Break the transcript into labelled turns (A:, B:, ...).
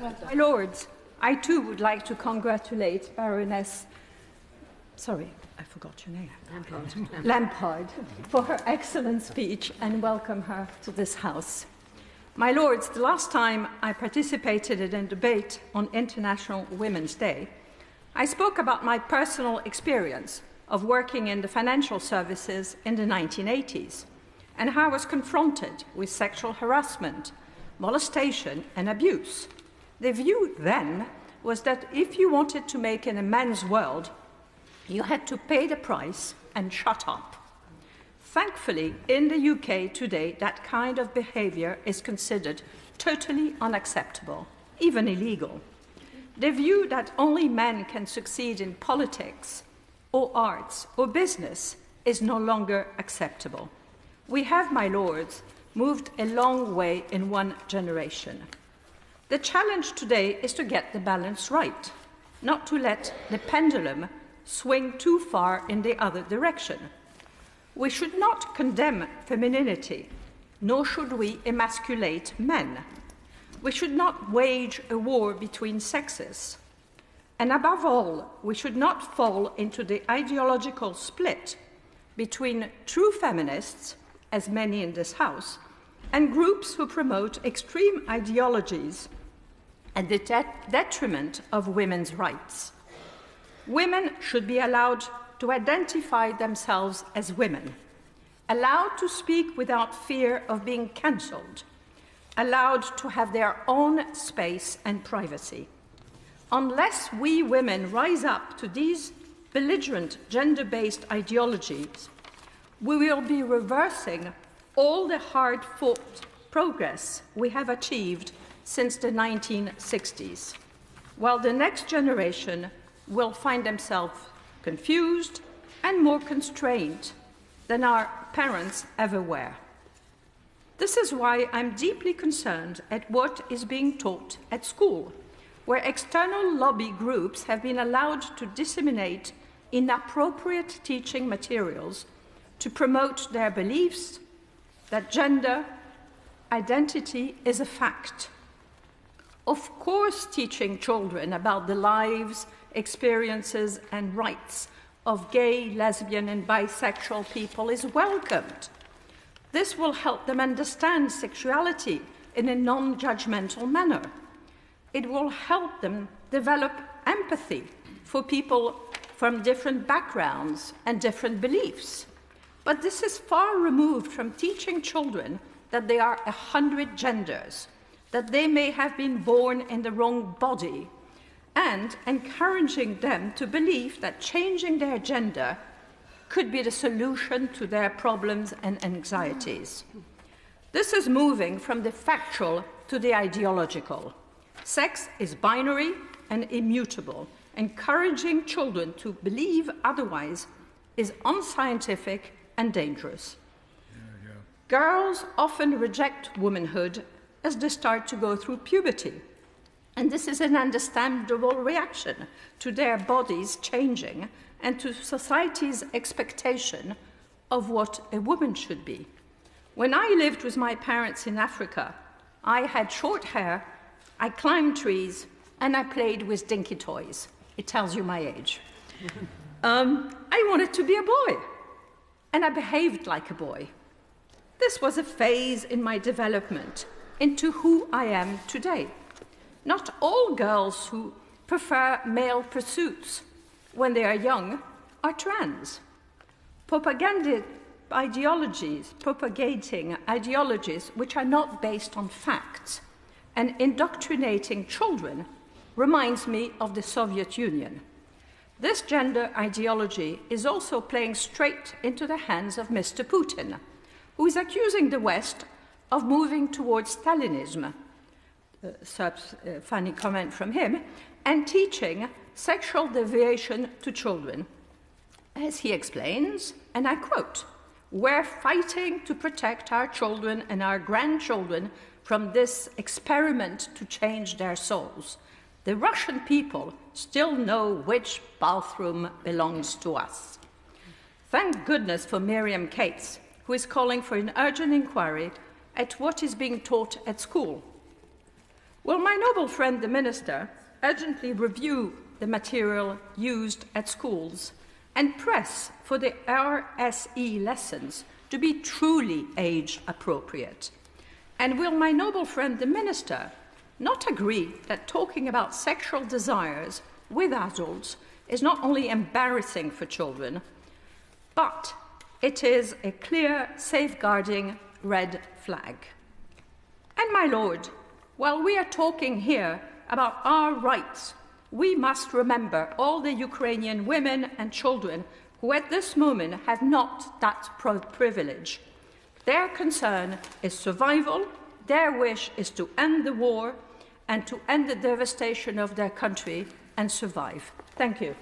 A: My lords, I too would like to congratulate Baroness, I forgot your name. Lampard, for her excellent speech and welcome her to this House. My lords, the last time I participated in a debate on International Women's Day, I spoke about my personal experience of working in the financial services in the 1980s and how I was confronted with sexual harassment, molestation, and abuse. The view then was that if you wanted to make in a man's world, you had to pay the price and shut up. Thankfully, in the UK today, that kind of behavior is considered totally unacceptable, even illegal. The view that only men can succeed in politics or arts or business is no longer acceptable. We have, my lords, moved a long way in one generation. The challenge today is to get the balance right, not to let the pendulum swing too far in the other direction. We should not condemn femininity, nor should we emasculate men. We should not wage a war between sexes. And above all, we should not fall into the ideological split between true feminists, as many in this House, and groups who promote extreme ideologies at the detriment of women's rights. Women should be allowed to identify themselves as women, allowed to speak without fear of being cancelled, allowed to have their own space and privacy. Unless we women rise up to these belligerent gender-based ideologies, we will be reversing all the hard-fought progress we have achieved since the 1960s, while the next generation will find themselves confused and more constrained than our parents ever were. This is why I'm deeply concerned at what is being taught at school, where external lobby groups have been allowed to disseminate inappropriate teaching materials to promote their beliefs that gender identity is a fact. Of course, teaching children about the lives, experiences, and rights of gay, lesbian, and bisexual people is welcomed. This will help them understand sexuality in a non-judgmental manner. It will help them develop empathy for people from different backgrounds and different beliefs. But this is far removed from teaching children that there are 100 genders, that they may have been born in the wrong body, and encouraging them to believe that changing their gender could be the solution to their problems and anxieties. This is moving from the factual to the ideological. Sex is binary and immutable. Encouraging children to believe otherwise is unscientific and dangerous. Girls often reject womanhood as they start to go through puberty. And this is an understandable reaction to their bodies changing and to society's expectation of what a woman should be. When I lived with my parents in Africa, I had short hair, I climbed trees, and I played with dinky toys. It tells you my age. I wanted to be a boy, and I behaved like a boy. This was a phase in my development into who I am today. Not all girls who prefer male pursuits when they are young are trans. Propagating ideologies which are not based on facts and indoctrinating children reminds me of the Soviet Union. This gender ideology is also playing straight into the hands of Mr. Putin, who is accusing the West of moving towards Stalinism, funny comment from him, and teaching sexual deviation to children. As he explains, and I quote, "We're fighting to protect our children and our grandchildren from this experiment to change their souls. The Russian people still know which bathroom belongs to us." Thank goodness for Miriam Cates, who is calling for an urgent inquiry at what is being taught at school. Will my noble friend the Minister urgently review the material used at schools and press for the RSE lessons to be truly age-appropriate? And will my noble friend the Minister not agree that talking about sexual desires with adults is not only embarrassing for children, but it is a clear safeguarding red flag? And my Lord, while we are talking here about our rights, we must remember all the Ukrainian women and children who at this moment have not that privilege. Their concern is survival, their wish is to end the war and to end the devastation of their country and survive. Thank you.